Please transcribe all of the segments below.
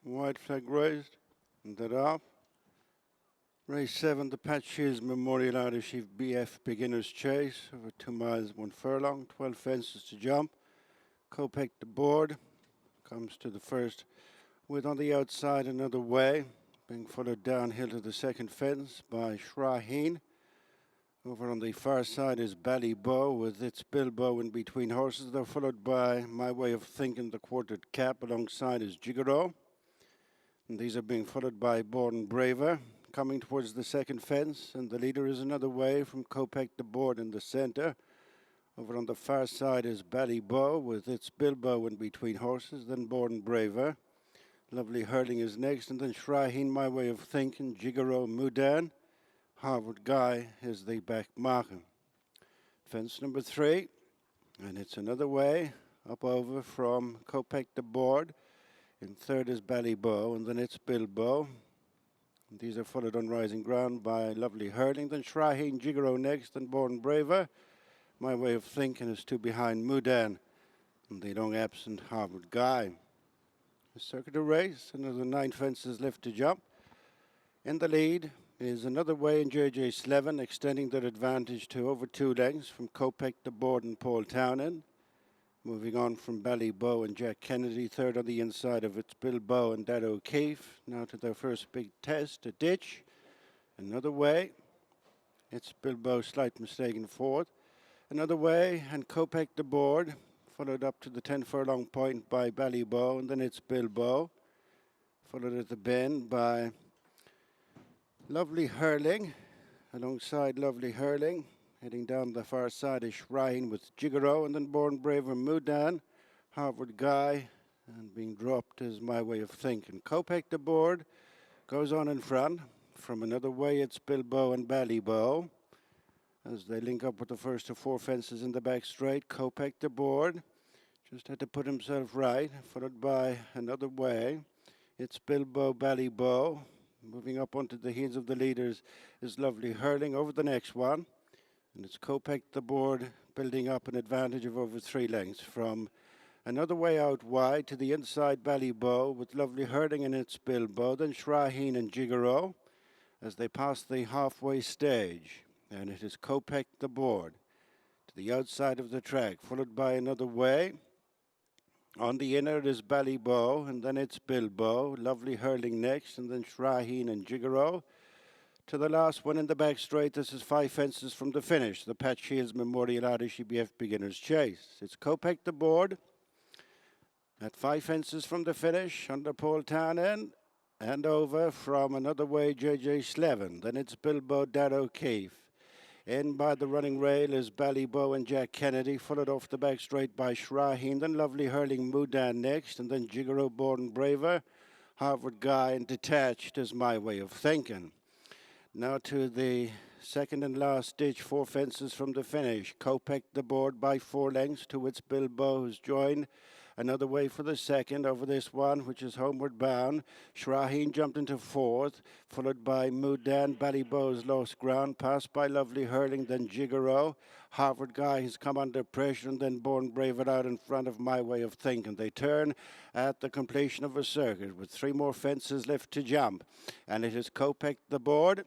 White flag raised, and that off. Race 7, the Pat Sheils Memorial Irish BF Beginner's Chase, over 2 miles, 1 furlong, 12 fences to jump. Kopek Des Bordes comes to the first, with on the outside another way, being followed downhill to the second fence by Shortening. Over on the far side is Ballybow with its Bilbo in between horses. They're followed by My Way of Thinking, the quartered cap. Alongside is Gigaro. And these are being followed by Born Braver, coming towards the second fence. And the leader is another way from Kopek Des Bordes in the centre. Over on the far side is Ballybow with its Bilbo in between horses. Then Born Braver. Lovely Hurling is next. And then Shortening, My Way of Thinking, Gigaro, Mudan. Harvard Guy is the back marker. Fence number 3, and it's another way up over from Kopek Des Bordes. In third is Ballybow, and then it's Bilbo. And these are followed on rising ground by Lovely Hurling. Then Shortening, Gigaro next, and Born Braver. My Way of Thinking is 2 behind Mudan, and the long absent Harvard Guy. A circular race, another 9 fences left to jump. In the lead is another way in JJ Slevin, extending their advantage to over 2 lengths from Kopek Des Bordes and Paul Townend. Moving on from Ballybow and Jack Kennedy, third on the inside of its Bilbo and Dad O'Keefe. Now to their first big test, a ditch. Another way, it's Bilbo, slight mistake in fourth. Another way, and Kopek Des Bordes, followed up to the 10 furlong point by Ballybow, and then it's Bilbo. Followed at the bend by Lovely Hurling, alongside Lovely Hurling. Heading down the far side is Shortening with Gigaro, and then Born Braver, Mudan, Harvard Guy, and being dropped is My Way of Thinking. Kopek Des Bordes goes on in front. From another way, it's Bilbo and Ballybow. As they link up with the first of 4 fences in the back straight, Kopek Des Bordes just had to put himself right, followed by another way. It's Bilbo, Ballybow. Moving up onto the heels of the leaders is Lovely Hurling over the next one. And it's Kopek Des Bordes building up an advantage of over 3 lengths from another way out wide to the inside Ballybow with Lovely Hurling and its Bilbo. Then Shortening and Gigaro as they pass the halfway stage. And it is Kopek Des Bordes to the outside of the track, followed by another way. On the inner is Ballybow, and then it's Bilbo. Lovely Hurling next, and then Shortening and Gigaro. To the last one in the back straight, this is 5 fences from the finish. The Pat Sheils Memorial Irish BF Beginner's Chase. It's Kopek Des Bordes at 5 fences from the finish under Paul Townend, and over from another way JJ Slevin. Then it's Bilbo, Dad O'Keefe. In by the running rail is Ballybow and Jack Kennedy, followed off the back straight by Shortening. Then Lovely Hurling, Mudan next, and then Gigaro, Born Braver, Harvard Guy, and Detached is My Way of Thinking. Now to the second and last ditch, 4 fences from the finish. Kopek Des Bordes by 4 lengths to its Bilbo, who's joined another way for the second over this one, which is homeward bound. Shortening jumped into fourth, followed by Mudan. Ballybow's lost ground, passed by Lovely Hurling, then Gigaro. Harvard Guy has come under pressure, and then Born Braver out in front of My Way of Thinking. They turn at the completion of a circuit with 3 more fences left to jump. And it is Kopek Des Bordes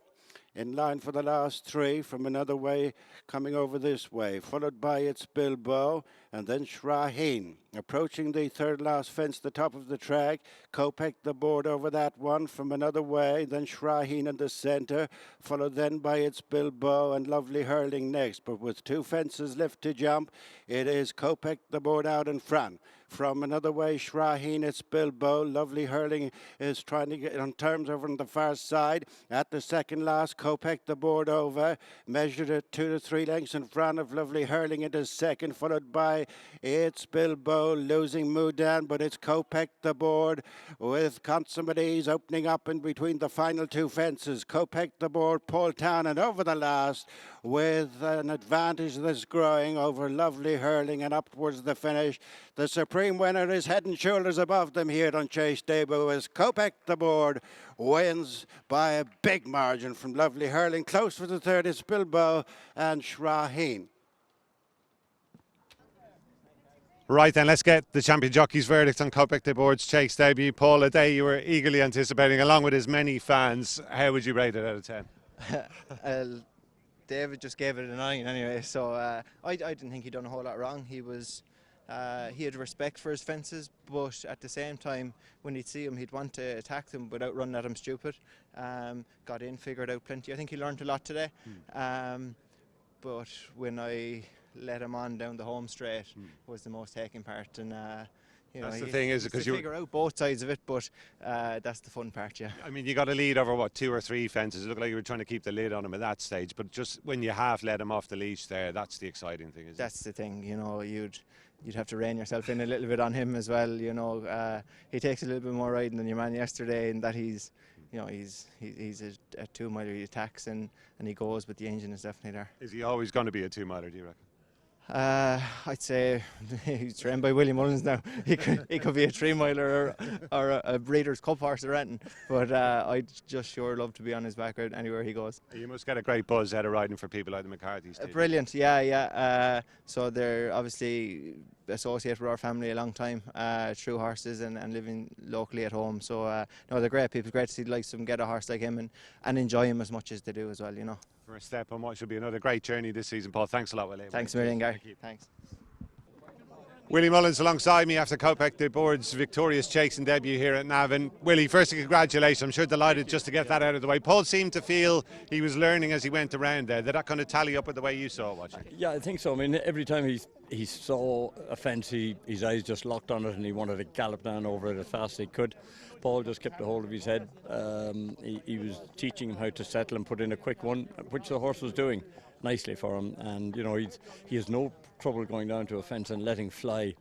in line for the last 3 from another way coming over this way, followed by its Bilbo and then Shortening. Approaching the third last fence, the top of the track, Kopek Des Bordes over that one from another way, then Shortening in the centre, followed then by its Bilbo and Lovely Hurling next. But with 2 fences left to jump, it is Kopek Des Bordes out in front. From another way, Shortening, it's Bilbo. Lovely Hurling is trying to get on terms over on the far side. At the second last, Kopek Des Bordes over. Measured at 2 to 3 lengths in front of Lovely Hurling into second, followed by it's Bilbo, losing Mudan, but it's Kopek Des Bordes with consummate ease opening up in between the final 2 fences. Kopek Des Bordes, Paul Townend over the last with an advantage that's growing over Lovely Hurling and up towards the finish. The supreme winner is head and shoulders above them here on Chase debut as Kopek Des Bordes wins by a big margin from Lovely Hurling. Close for the third is Bilbo and Shortening. Right then, let's get the champion jockey's verdict on Kopek Des Bordes' chase debut. Paul, a day you were eagerly anticipating, along with his many fans. How would you rate it out of 10? David just gave it a 9 anyway, so I didn't think he'd done a whole lot wrong. He had respect for his fences, but at the same time, when he'd see him, he'd want to attack them without running at him stupid. Got in, figured out plenty. I think he learned a lot today. But when I let him on down the home straight was the most taking part, and that's the thing, is it? Because you figure out both sides of it, but that's the fun part, yeah. I mean, you got a lead over what, 2 or 3 fences. It looked like you were trying to keep the lid on him at that stage, but just when you half let him off the leash there, that's the exciting thing, isn't it? That's the thing, you know. You'd have to rein yourself in a little bit on him as well, you know. He takes a little bit more riding than your man yesterday, and that he's a 2-miler. He attacks and he goes, but the engine is definitely there. Is he always going to be a 2-miler, do you reckon? I'd say he's trained by Willie Mullins now. He could be a 3-miler or a Breeders' Cup horse or anything. But I'd just sure love to be on his back anywhere he goes. You must get a great buzz out of riding for people like the McCarthy's. Brilliant, yeah. So they're obviously associated with our family a long time, through horses and living locally at home. So no, they're great people. Great to see the likes of them get a horse like him and enjoy him as much as they do as well, you know. For a step on what should be another great journey this season, Paul. Thanks a lot, Willie. Thanks a million, Gary. Thanks. Willie Mullins alongside me after Kopek Des Bordes' victorious chasing debut here at Navan. Willie, firstly, congratulations. I'm sure delighted just to get that out of the way. Paul seemed to feel he was learning as he went around there. Did that kind of tally up with the way you saw it watching? Yeah, I think so. I mean, every time he saw a fence, his eyes just locked on it and he wanted to gallop down over it as fast as he could. Paul just kept a hold of his head. He was teaching him how to settle and put in a quick one, which the horse was doing nicely for him. And, you know, he has no trouble going down to a fence and letting fly.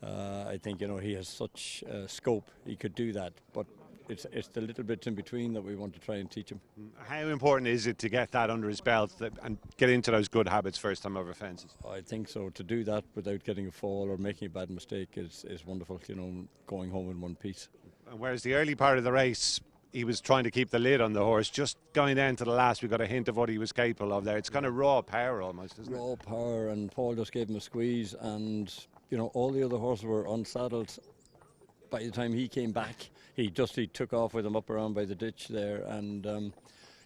I think, you know, he has such scope. He could do that. But it's the little bits in between that we want to try and teach him. How important is it to get that under his belt and get into those good habits first time over fences? I think so. To do that without getting a fall or making a bad mistake is wonderful, you know, going home in one piece. And whereas the early part of the race, he was trying to keep the lid on the horse, just going down to the last, we got a hint of what he was capable of there. It's kind of raw power almost, isn't it? Raw power, and Paul just gave him a squeeze, and, you know, all the other horses were unsaddled. By the time he came back, he took off with him up around by the ditch there, and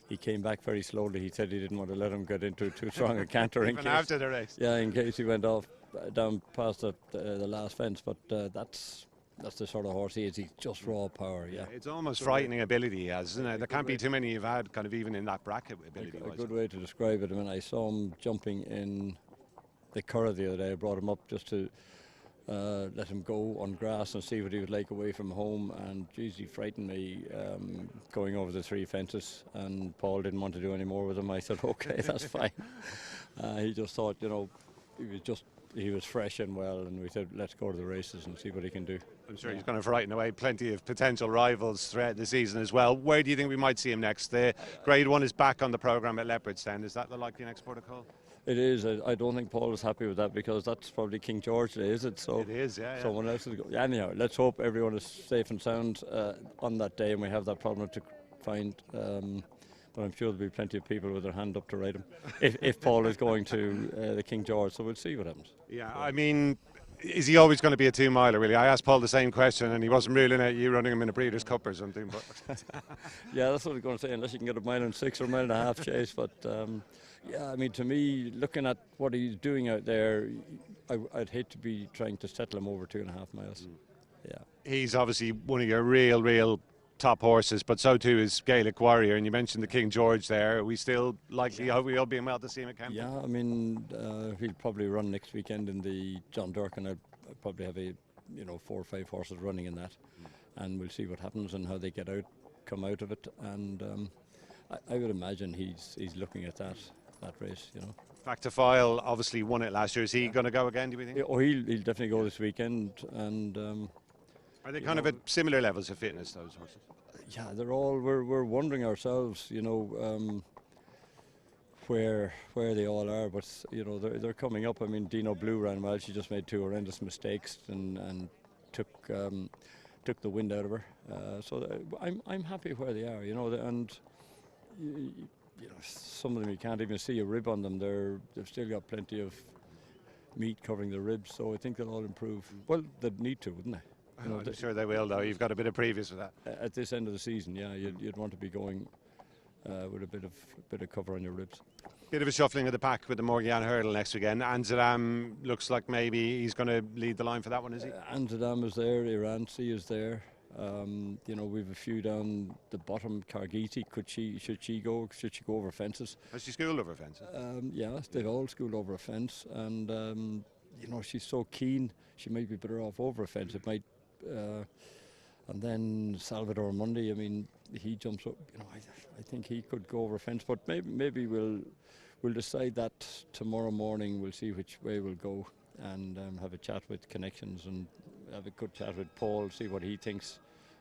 he came back very slowly. He said he didn't want to let him get into too strong a canter in case, after the race. Yeah, in case he went off down past the last fence. But that's the sort of horse he is. He's just raw power, yeah. It's almost frightening ability he has, isn't it? There can't be too many you've had kind of even in that bracket ability. A good way to describe it. I mean, I saw him jumping in the Curragh the other day. I brought him up just to let him go on grass and see what he would like away from home, and geez, he frightened me going over the 3 fences, and Paul didn't want to do any more with him. I said, okay, that's fine. He just thought, you know, he was fresh and well, and we said, let's go to the races and see what he can do. I'm sure he's going to frighten away plenty of potential rivals throughout the season as well. Where do you think we might see him next? The Grade 1 is back on the programme at Leopardstown. Is that the likely next protocol? It is. I don't think Paul is happy with that, because that's probably King George Day, is it? So it is, yeah. Someone else is going. Anyhow, let's hope everyone is safe and sound on that day, and we have that problem to find. But I'm sure there'll be plenty of people with their hand up to ride him if Paul is going to the King George. So we'll see what happens. Yeah, I mean, is he always going to be a 2-miler, really? I asked Paul the same question, and he wasn't ruling out you running him in a Breeders' Cup or something. But yeah, that's what I was going to say, unless you can get a 1.6 miles or 1.5 miles chase. But yeah, I mean, to me, looking at what he's doing out there, I'd hate to be trying to settle him over 2.5 miles. Yeah, he's obviously one of your real top horses, but so too is Gaelic Warrior, and you mentioned the King George there. Are we still likely, hope we all being well to see him at Campbell? Yeah, I mean, he'll probably run next weekend in the John Durk, and I'll probably have 4 or 5 horses running in that, and we'll see what happens and how they come out of it, and I would imagine he's looking at that race, you know. Back to File, obviously won it last year. Is he going to go again, do we think? Oh, he'll definitely go this weekend, and are they kind of at similar levels of fitness, those horses? Yeah, they're all. We're wondering ourselves, you know, where they all are. But you know, they're coming up. I mean, Dino Blue ran well. She just made 2 horrendous mistakes and took the wind out of her. So I'm happy where they are, you know. And you know, some of them you can't even see a rib on them. They've still got plenty of meat covering the ribs, so I think they'll all improve. Well, they'd need to, wouldn't they? You know, I'm sure they will, though. You've got a bit of previous with that. at this end of the season, yeah, you'd want to be going with a bit of cover on your ribs. Bit of a shuffling of the pack with the Morgian Hurdle next weekend. Amsterdam looks like maybe he's going to lead the line for that one, is he? Amsterdam is there, Iransi is there. You know, we've a few down the bottom. Kargiti, should she go over fences? Has she schooled over fences? Yeah, they've all schooled over a fence, and you know, she's so keen. She might be better off over a fence. It might. And then Salvador Mundi, I mean, he jumps up. You know, I think he could go over a fence, but maybe we'll decide that tomorrow morning. We'll see which way we'll go, and have a chat with Connections and have a good chat with Paul, see what he thinks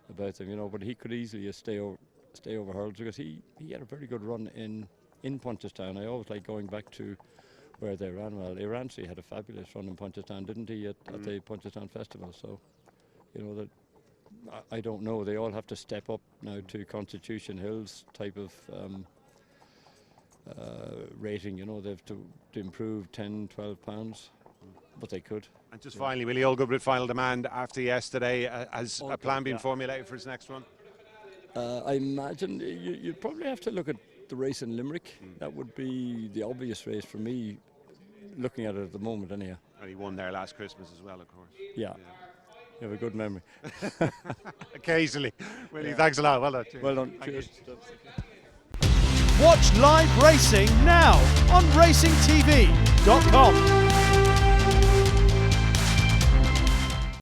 about them. You know, but he could easily stay over hurdles, because he had a very good run in Punchestown. I always like going back to where they ran well. Iransi had a fabulous run in Punchestown, didn't he, at the Punchestown Festival? So, you know, that I don't know. They all have to step up now to Constitution Hill's type of rating. You know, they have to improve 10, 12 pounds, but they could. And just finally, Willie, all good with Final Demand after yesterday. Has All a plan good, been yeah. formulated for his next one? I imagine you'd probably have to look at the race in Limerick. That would be the obvious race for me, looking at it at the moment anyhow. And he won there last Christmas as well, of course. Yeah. You have a good memory. Occasionally. Willie, thanks a lot. Well done. Cheers. Well done. Thank you. Cheers. Watch live racing now on racingtv.com.